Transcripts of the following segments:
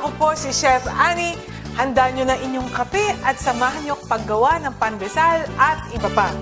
Ako po si Chef Annie. Handa nyo na inyong kape at samahan nyo paggawa ng pandesal at iba pa.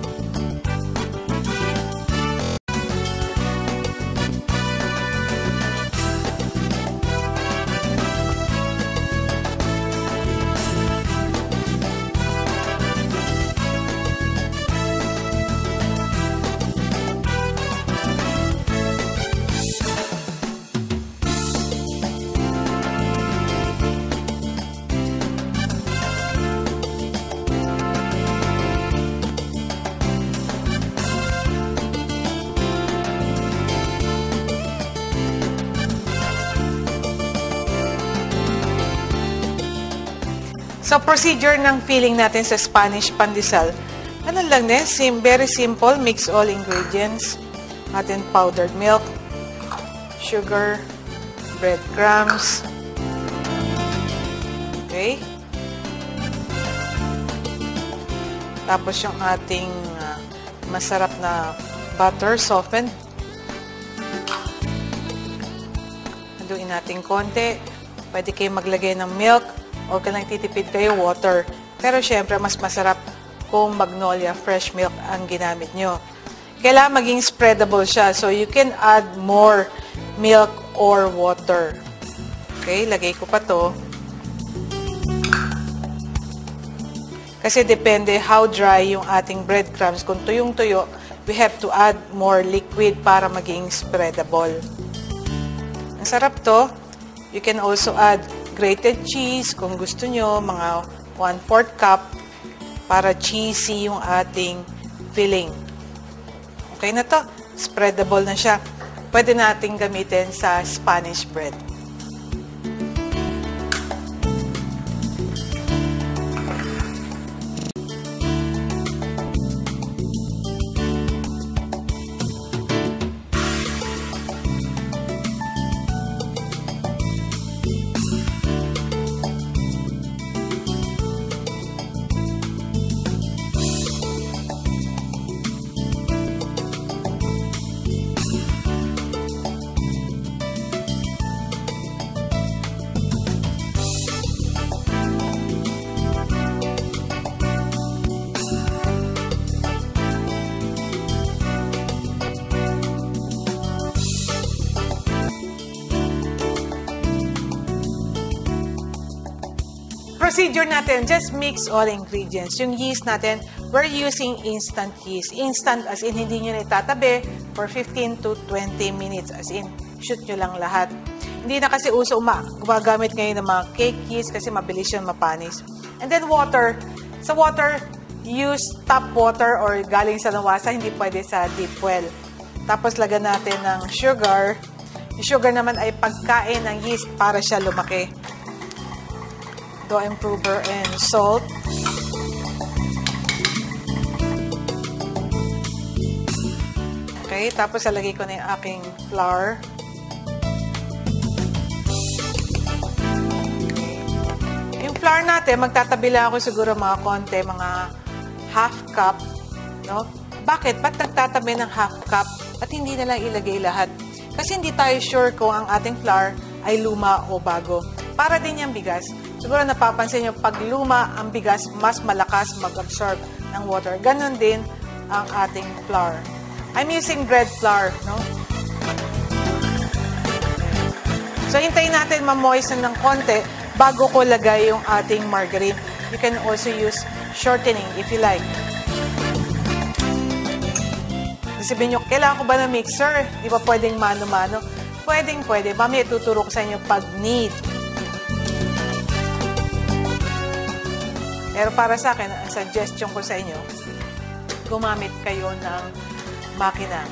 So, procedure ng filling natin sa Spanish pandesal. Ano lang very simple. Mix all ingredients. Atin powdered milk, sugar, breadcrumbs. Okay. Tapos yung ating masarap na butter, softened. Haluin natin konti. Pwede kayo maglagay ng milk. O kung nagtitipid kayo, water. Pero syempre, mas masarap kung Magnolia fresh milk ang ginamit nyo. Kailangan maging spreadable siya. So, you can add more milk or water. Okay, lagay ko pa to. Kasi depende how dry yung ating breadcrumbs. Kung tuyong-tuyo, we have to add more liquid para maging spreadable. Ang sarap to. You can also add grated cheese kung gusto nyo, mga 1/4 cup para cheesy yung ating filling. Okay na to. Spreadable na siya. Pwede nating gamitin sa Spanish bread. Procedure natin, just mix all ingredients. Yung yeast natin, we're using instant yeast. Instant as in hindi nyo na itatabi for 15 to 20 minutes. As in, shoot nyo lang lahat. Hindi na kasi uso gumagamit ngayon ng mga cake yeast kasi mabilis yun mapanis. And then water. Sa water, use tap water or galing sa nawasa, hindi pwede sa deep well. Tapos lagyan natin ng sugar. Yung sugar naman ay pagkain ng yeast para siya lumaki. Dough improver and salt. Okay, tapos alagay ko na yung aking flour. Yung flour natin, magtatabi lang ako siguro mga konti, mga half cup. No? Bakit? Ba't nagtatabi ng half cup at hindi na lang ilagay lahat? Kasi hindi tayo sure kung ang ating flour ay luma o bago. Para din yung bigas. Siguro napapansin nyo, pag luma ang bigas, mas malakas mag-absorb ng water. Ganon din ang ating flour. I'm using bread flour, no? So, hintayin natin ma-moisten ng konti bago ko lagay yung ating margarine. You can also use shortening if you like. Sabihin nyo, kailangan ko ba ng mixer? Di ba pwedeng mano-mano? Pwede. Mamaya tuturo ko sa inyo pag need. Pero para sa akin, ang suggestion ko sa inyo, gumamit kayo ng makina.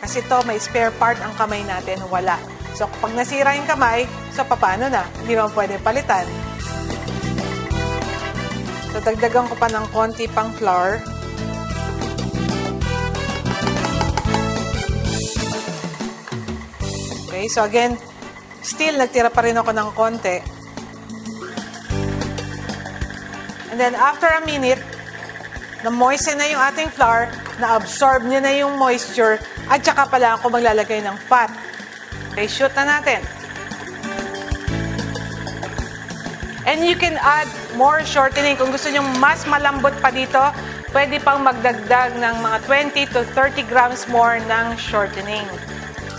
Kasi to may spare part ang kamay natin, wala. So, pag nasira yung kamay, so paano na? Hindi mo pwede palitan. So, dagdagan ko pa ng konti pang flour. Okay, so again, still nagtira pa rin ako ng konti. And then, after a minute, na-moisten na yung ating flour, na-absorb niya na yung moisture, at saka pala ako maglalagay ng fat. Okay, shoot na natin. And you can add more shortening. Kung gusto nyo mas malambot pa dito, pwede pang magdagdag ng mga 20 to 30 grams more ng shortening.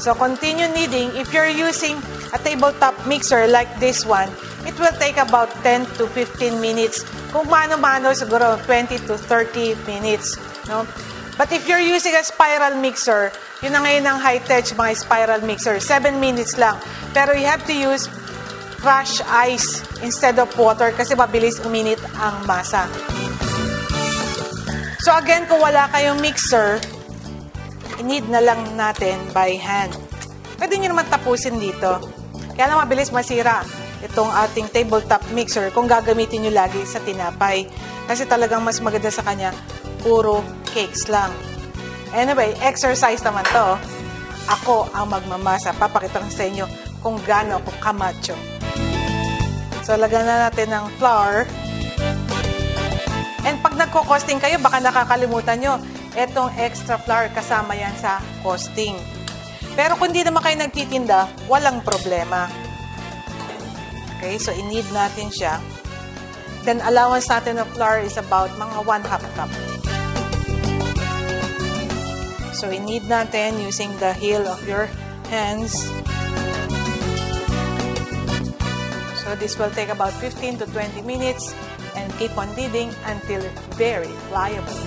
So, continue kneading. If you're using a tabletop mixer like this one, it will take about 10 to 15 minutes. Kung mano-mano, siguro 20 to 30 minutes. No? But if you're using a spiral mixer, yun na ngayon ang high-tech mga spiral mixer, 7 minutes lang. Pero you have to use crushed ice instead of water kasi mabilis uminit ang masa. So again, kung wala kayong mixer, i-knead na lang natin by hand. Pwede nyo naman tapusin dito. Kaya lang mabilis masira itong ating tabletop mixer kung gagamitin nyo lagi sa tinapay. Kasi talagang mas maganda sa kanya, puro cakes lang. Anyway, exercise naman to. Ako ang magmamasa. Papakita ko sa inyo kung gaano ako kamacho. So, lagyan na natin ng flour. And pag nagko-costing kayo, baka nakakalimutan nyo, etong extra flour kasama yan sa costing. Pero kung hindi naman kayo nagtitinda, walang problema. Okay, so i-knead natin siya. Then, allowance natin ng flour is about mga 1/2 cup. So, i-knead natin using the heel of your hands. So, this will take about 15 to 20 minutes and keep on kneading until very pliable.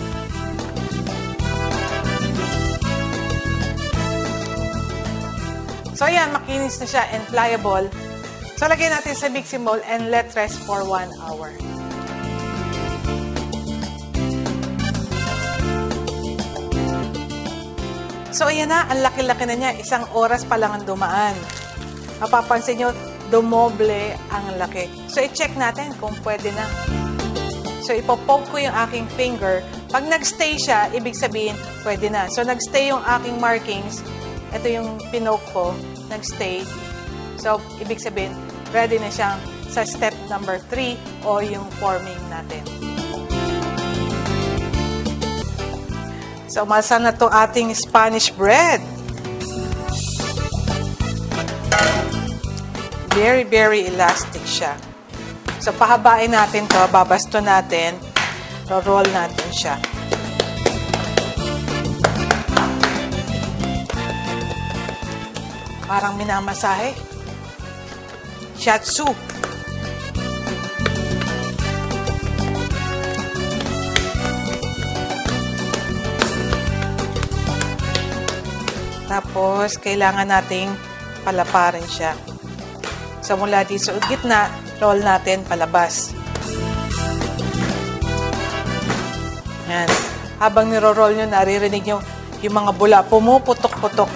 So, ayan, makinis na siya and pliable. So, lagyan natin sa mixing bowl and let rest for 1 hour. So, ayan na, ang laki-laki na niya. 1 oras pa lang ang dumaan. Mapapansin nyo, dumoble ang laki. So, i-check natin kung pwede na. So, ipopoke ko yung aking finger. Pag nag-stay siya, ibig sabihin, pwede na. So, nag-stay yung aking markings. Ito yung pinoke ko, nag-stay. So, ibig sabihin, ready na siyang sa step number 3 o yung forming natin. So, umasa na itong ating Spanish bread. Very, very elastic siya. So, pahabain natin to, babasto natin, roll natin siya. Parang minamasahe. Shiatsu. Tapos, kailangan nating palaparin siya. So, mula dito sa gitna, roll natin palabas. Yan. Habang niro-roll nyo, naririnig nyo yung mga bula pumuputok-putok.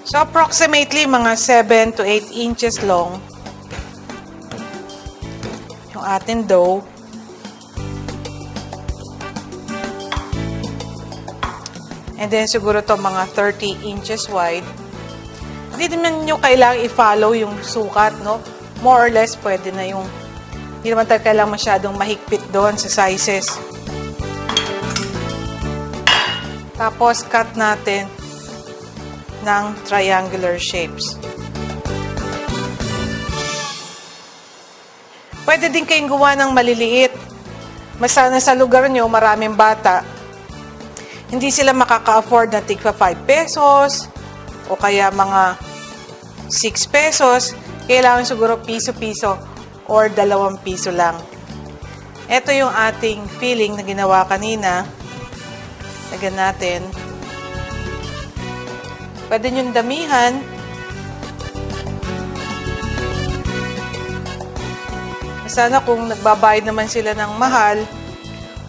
So, approximately mga 7 to 8 inches long yung ating dough. And then, siguro to mga 30 inches wide. Hindi naman nyo kailangan i-follow yung sukat, no? More or less, pwede na yung hindi naman tayo kailangan masyadong mahigpit doon sa sizes. Tapos, cut natin ng triangular shapes. Pwede din kayong gawa ng maliliit. Masana sa lugar nyo, maraming bata. Hindi sila makaka-afford na tigpa 5 pesos o kaya mga 6 pesos. Kailangan siguro piso-piso or 2 piso lang. Ito yung ating filling na ginawa kanina. Lagyan natin. Pwede nyo damihan. Sana kung nagbabayad naman sila ng mahal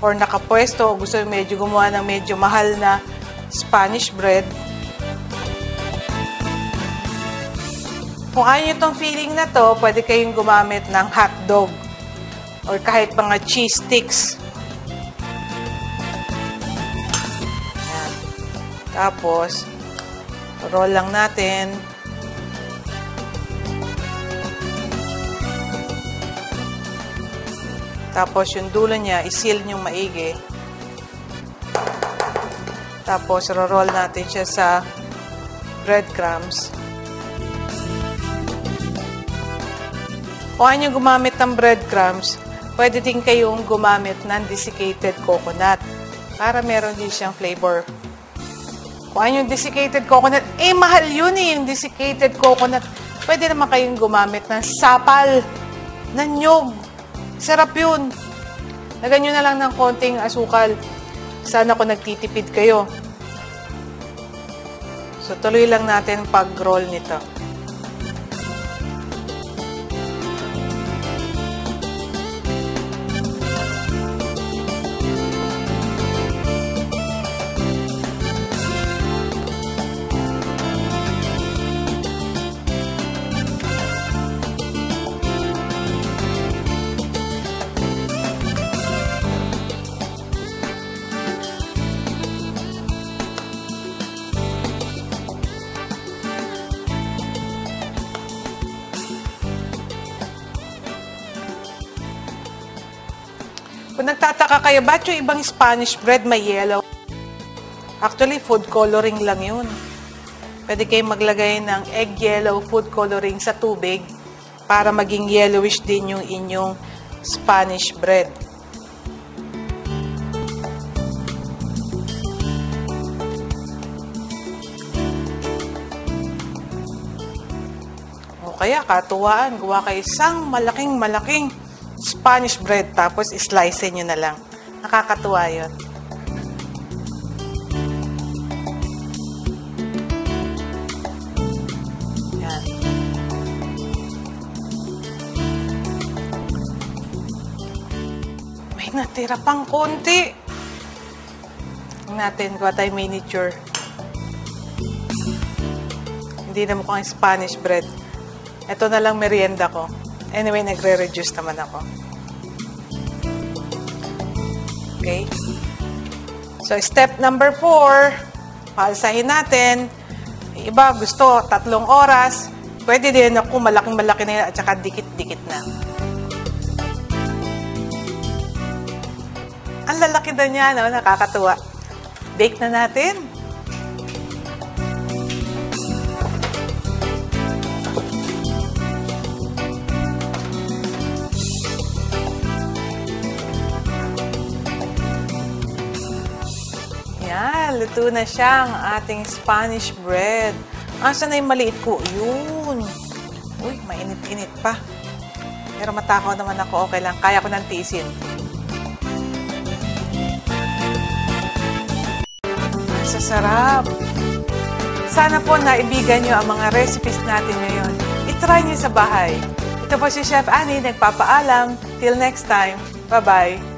or nakapwesto o gusto medyo gumawa ng medyo mahal na Spanish bread. Kung ayaw nyo itong filling na to, pwede kayong gumamit ng hotdog or kahit mga cheese sticks. Ayan. Tapos, roll lang natin. Tapos yung dulo niya, i-seal niyong maigi. Tapos, roll natin siya sa breadcrumbs. Kung ayaw nyo gumamit ng breadcrumbs, pwede din kayong gumamit ng desiccated coconut para meron din siyang flavor. Kung ayaw yung desiccated coconut, mahal yun yung desiccated coconut. Pwede naman kayong gumamit ng sapal, ng nyog. Sarap yun. Lagyan nyo na lang ng konting asukal. Sana kung nagtitipid kayo. So, tuloy lang natin pag-roll nito. Kung nagtataka kayo, ba't yung ibang Spanish bread may yellow? Actually, food coloring lang yun. Pwede kayong maglagay ng egg yellow food coloring sa tubig para maging yellowish din yung inyong Spanish bread. O kaya, katuwaan, gawa kayo isang malaking Spanish bread, tapos slice nyo na lang. Nakakatuwa yun. Yan. May natira pang konti. Tingnan natin, gawa tayo miniature. Hindi na mukhang Spanish bread. Ito na lang merienda ko. Anyway, nagre-reduce naman ako. Okay? So, step number 4, palsahin natin. Yung iba, gusto 3 oras. Pwede din ako malaking-malaki na yun at saka dikit-dikit na. Ang lalaki na niya, no? Nakakatuwa. Bake na natin. Yan, luto na siya ang ating Spanish bread. Asa na yung maliit ko? Yun. Uy, mainit-init pa. Pero matakaw naman ako. Okay lang. Kaya ko nang tiisin. Sasarap. Sana po naibigan nyo ang mga recipes natin ngayon. I-try nyo sa bahay. Ito po si Chef Annie, nagpapaalam. Till next time. Bye-bye.